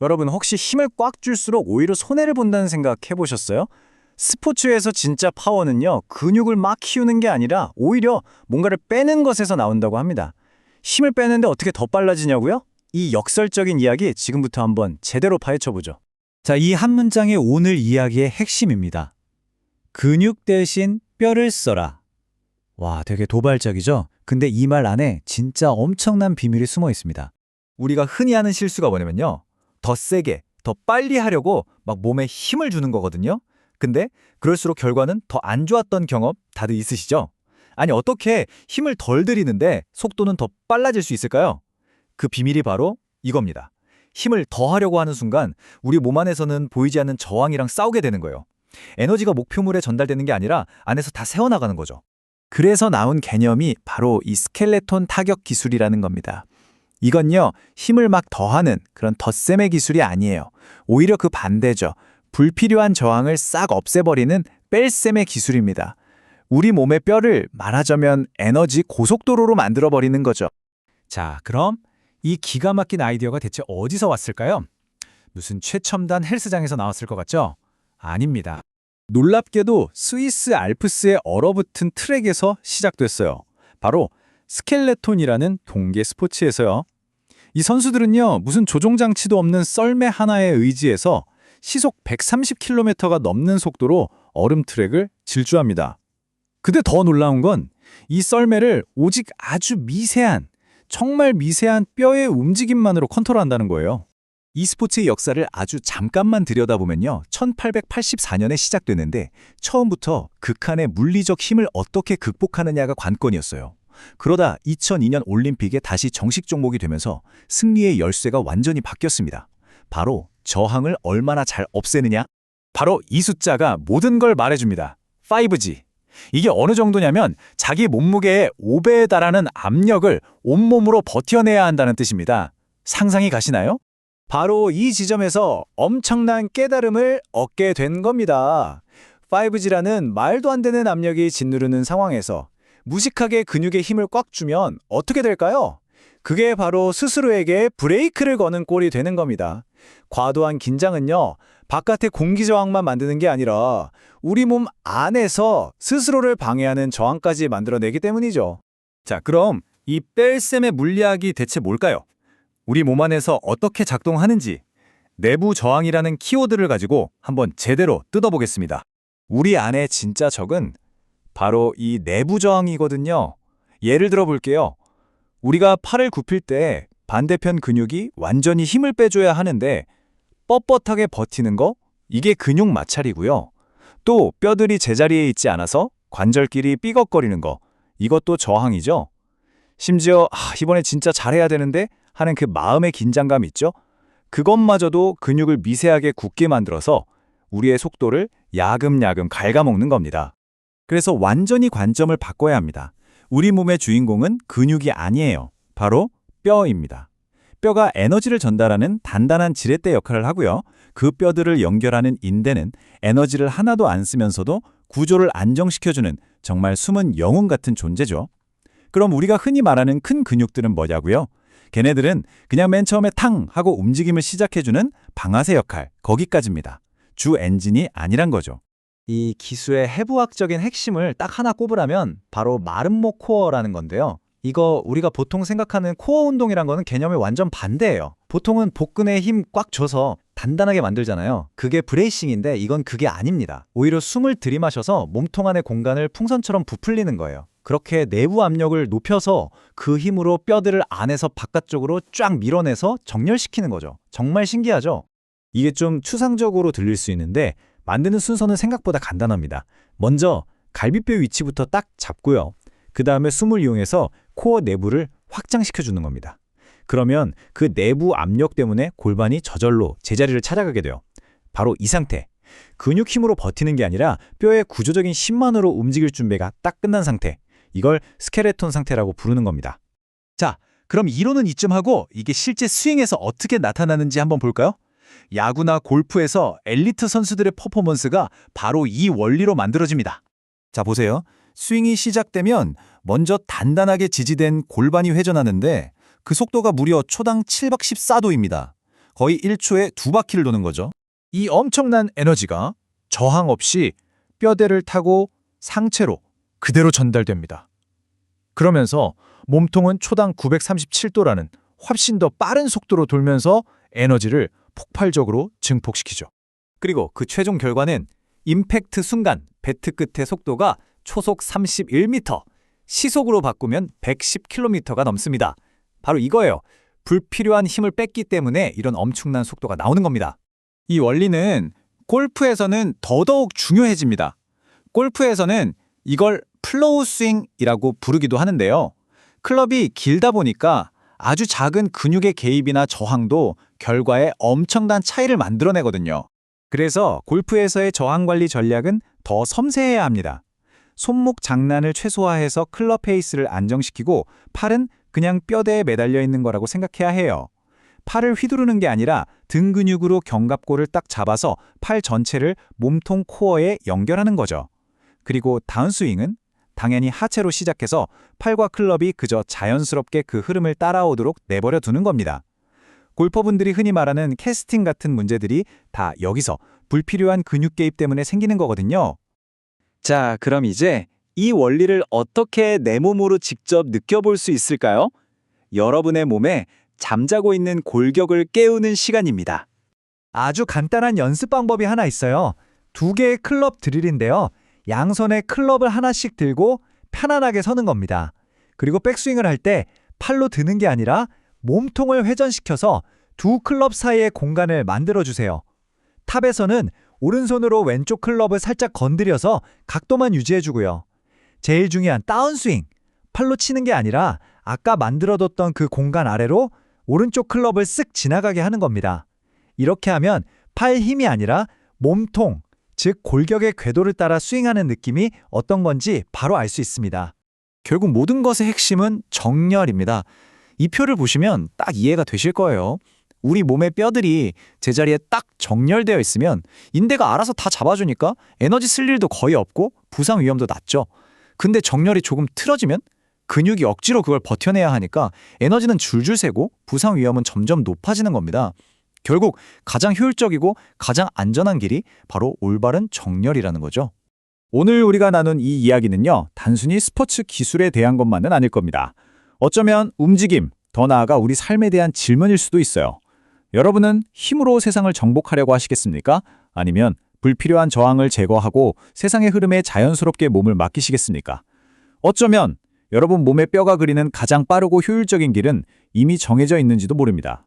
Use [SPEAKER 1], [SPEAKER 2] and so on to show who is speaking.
[SPEAKER 1] 여러분 혹시 힘을 꽉 줄수록 오히려 손해를 본다는 생각 해보셨어요? 스포츠에서 진짜 파워는요, 근육을 막 키우는 게 아니라 오히려 뭔가를 빼는 것에서 나온다고 합니다. 힘을 빼는데 어떻게 더 빨라지냐고요? 이 역설적인 이야기 지금부터 한번 제대로 파헤쳐보죠. 자, 이 한 문장이 오늘 이야기의 핵심입니다. 근육 대신 뼈를 써라. 와, 되게 도발적이죠? 근데 이 말 안에 진짜 엄청난 비밀이 숨어 있습니다. 우리가 흔히 하는 실수가 뭐냐면요, 더 세게, 더 빨리 하려고 막 몸에 힘을 주는 거거든요. 근데 그럴수록 결과는 더 안 좋았던 경험 다들 있으시죠? 아니, 어떻게 힘을 덜 들이는데 속도는 더 빨라질 수 있을까요? 그 비밀이 바로 이겁니다. 힘을 더 하려고 하는 순간 우리 몸 안에서는 보이지 않는 저항이랑 싸우게 되는 거예요. 에너지가 목표물에 전달되는 게 아니라 안에서 다 새어나가는 거죠. 그래서 나온 개념이 바로 이 스켈레톤 타격 기술이라는 겁니다. 이건요, 힘을 막 더하는 그런 덧셈의 기술이 아니에요. 오히려 그 반대죠. 불필요한 저항을 싹 없애버리는 뺄셈의 기술입니다. 우리 몸의 뼈를 말하자면 에너지 고속도로로 만들어버리는 거죠. 자, 그럼 이 기가 막힌 아이디어가 대체 어디서 왔을까요? 무슨 최첨단 헬스장에서 나왔을 것 같죠? 아닙니다. 놀랍게도 스위스 알프스에 얼어붙은 트랙에서 시작됐어요. 바로 스켈레톤이라는 동계 스포츠에서요. 이 선수들은요, 무슨 조종장치도 없는 썰매 하나에 의지해서 시속 130km가 넘는 속도로 얼음 트랙을 질주합니다. 근데 더 놀라운 건 이 썰매를 오직 아주 미세한, 정말 미세한 뼈의 움직임만으로 컨트롤한다는 거예요. 이 스포츠의 역사를 아주 잠깐만 들여다보면요, 1884년에 시작됐는데 처음부터 극한의 물리적 힘을 어떻게 극복하느냐가 관건이었어요. 그러다 2002년 올림픽에 다시 정식 종목이 되면서 승리의 열쇠가 완전히 바뀌었습니다. 바로 저항을 얼마나 잘 없애느냐? 바로 이 숫자가 모든 걸 말해줍니다. 5G. 이게 어느 정도냐면 자기 몸무게의 5배에 달하는 압력을 온몸으로 버텨내야 한다는 뜻입니다. 상상이 가시나요? 바로 이 지점에서 엄청난 깨달음을 얻게 된 겁니다. 5G라는 말도 안 되는 압력이 짓누르는 상황에서 무식하게 근육에 힘을 꽉 주면 어떻게 될까요? 그게 바로 스스로에게 브레이크를 거는 꼴이 되는 겁니다. 과도한 긴장은요, 바깥의 공기 저항만 만드는 게 아니라 우리 몸 안에서 스스로를 방해하는 저항까지 만들어내기 때문이죠. 자, 그럼 이 뺄셈의 물리학이 대체 뭘까요? 우리 몸 안에서 어떻게 작동하는지 내부 저항이라는 키워드를 가지고 한번 제대로 뜯어보겠습니다. 우리 안의 진짜 적은 바로 이 내부 저항이거든요. 예를 들어 볼게요. 우리가 팔을 굽힐 때 반대편 근육이 완전히 힘을 빼줘야 하는데 뻣뻣하게 버티는 거, 이게 근육 마찰이고요. 또 뼈들이 제자리에 있지 않아서 관절끼리 삐걱거리는 거, 이것도 저항이죠. 심지어 이번에 진짜 잘해야 되는데 하는 그 마음의 긴장감 있죠? 그것마저도 근육을 미세하게 굳게 만들어서 우리의 속도를 야금야금 갉아먹는 겁니다. 그래서 완전히 관점을 바꿔야 합니다. 우리 몸의 주인공은 근육이 아니에요. 바로 뼈입니다. 뼈가 에너지를 전달하는 단단한 지렛대 역할을 하고요. 그 뼈들을 연결하는 인대는 에너지를 하나도 안 쓰면서도 구조를 안정시켜주는 정말 숨은 영웅 같은 존재죠. 그럼 우리가 흔히 말하는 큰 근육들은 뭐냐고요? 걔네들은 그냥 맨 처음에 탕 하고 움직임을 시작해주는 방아쇠 역할, 거기까지입니다. 주 엔진이 아니란 거죠. 이 기술의 해부학적인 핵심을 딱 하나 꼽으라면 바로 마름모 코어라는 건데요. 이거 우리가 보통 생각하는 코어 운동이란 거는 개념이 완전 반대예요. 보통은 복근에 힘 꽉 줘서 단단하게 만들잖아요. 그게 브레이싱인데 이건 그게 아닙니다. 오히려 숨을 들이마셔서 몸통 안의 공간을 풍선처럼 부풀리는 거예요. 그렇게 내부 압력을 높여서 그 힘으로 뼈들을 안에서 바깥쪽으로 쫙 밀어내서 정렬시키는 거죠. 정말 신기하죠? 이게 좀 추상적으로 들릴 수 있는데 만드는 순서는 생각보다 간단합니다. 먼저 갈비뼈 위치부터 딱 잡고요. 그 다음에 숨을 이용해서 코어 내부를 확장시켜주는 겁니다. 그러면 그 내부 압력 때문에 골반이 저절로 제자리를 찾아가게 돼요. 바로 이 상태. 근육 힘으로 버티는 게 아니라 뼈의 구조적인 힘만으로 움직일 준비가 딱 끝난 상태. 이걸 스켈레톤 상태라고 부르는 겁니다. 자, 그럼 이론은 이쯤 하고 이게 실제 스윙에서 어떻게 나타나는지 한번 볼까요? 야구나 골프에서 엘리트 선수들의 퍼포먼스가 바로 이 원리로 만들어집니다. 자, 보세요. 스윙이 시작되면 먼저 단단하게 지지된 골반이 회전하는데 그 속도가 무려 초당 714도입니다.
[SPEAKER 2] 거의 1초에 2바퀴를 도는 거죠.
[SPEAKER 3] 이 엄청난 에너지가 저항 없이 뼈대를 타고 상체로 그대로 전달됩니다. 그러면서 몸통은 초당 937도라는 훨씬 더 빠른 속도로 돌면서 에너지를 폭발적으로 증폭시키죠.
[SPEAKER 1] 그리고 그 최종 결과는 임팩트 순간 배트 끝의 속도가 초속 31m, 시속으로 바꾸면 110km가 넘습니다. 바로 이거예요. 불필요한 힘을 뺐기 때문에 이런 엄청난 속도가 나오는 겁니다.
[SPEAKER 2] 이 원리는 골프에서는 더더욱 중요해집니다. 골프에서는 이걸 플로우 스윙이라고 부르기도 하는데요. 클럽이 길다 보니까 아주 작은 근육의 개입이나 저항도 결과에 엄청난 차이를 만들어내거든요.
[SPEAKER 1] 그래서 골프에서의 저항 관리 전략은 더 섬세해야 합니다. 손목 장난을 최소화해서 클럽 페이스를 안정시키고 팔은 그냥 뼈대에 매달려 있는 거라고 생각해야 해요. 팔을 휘두르는 게 아니라 등 근육으로 견갑골을 딱 잡아서 팔 전체를 몸통 코어에 연결하는 거죠. 그리고 다운스윙은 당연히 하체로 시작해서 팔과 클럽이 그저 자연스럽게 그 흐름을 따라오도록 내버려 두는 겁니다. 골퍼분들이 흔히 말하는 캐스팅 같은 문제들이 다 여기서 불필요한 근육 개입 때문에 생기는 거거든요. 자, 그럼 이제 이 원리를 어떻게 내 몸으로 직접 느껴볼 수 있을까요? 여러분의 몸에 잠자고 있는 골격을 깨우는 시간입니다.
[SPEAKER 3] 아주 간단한 연습 방법이 하나 있어요. 2개의 클럽 드릴인데요. 양손에 클럽을 하나씩 들고 편안하게 서는 겁니다. 그리고 백스윙을 할 때 팔로 드는 게 아니라 몸통을 회전시켜서 2 클럽 사이의 공간을 만들어주세요. 탑에서는 오른손으로 왼쪽 클럽을 살짝 건드려서 각도만 유지해주고요. 제일 중요한 다운스윙, 팔로 치는 게 아니라 아까 만들어뒀던 그 공간 아래로 오른쪽 클럽을 쓱 지나가게 하는 겁니다. 이렇게 하면 팔 힘이 아니라 몸통, 즉 골격의 궤도를 따라 스윙하는 느낌이 어떤 건지 바로 알 수 있습니다.
[SPEAKER 2] 결국 모든 것의 핵심은 정렬입니다. 이 표를 보시면 딱 이해가 되실 거예요. 우리 몸의 뼈들이 제자리에 딱 정렬되어 있으면 인대가 알아서 다 잡아주니까 에너지 쓸 일도 거의 없고 부상 위험도 낮죠. 근데 정렬이 조금 틀어지면 근육이 억지로 그걸 버텨내야 하니까 에너지는 줄줄 새고 부상 위험은 점점 높아지는 겁니다. 결국 가장 효율적이고 가장 안전한 길이 바로 올바른 정렬이라는 거죠.
[SPEAKER 1] 오늘 우리가 나눈 이 이야기는요, 단순히 스포츠 기술에 대한 것만은 아닐 겁니다. 어쩌면 움직임, 더 나아가 우리 삶에 대한 질문일 수도 있어요. 여러분은 힘으로 세상을 정복하려고 하시겠습니까? 아니면 불필요한 저항을 제거하고 세상의 흐름에 자연스럽게 몸을 맡기시겠습니까? 어쩌면 여러분 몸의 뼈가 그리는 가장 빠르고 효율적인 길은 이미 정해져 있는지도 모릅니다.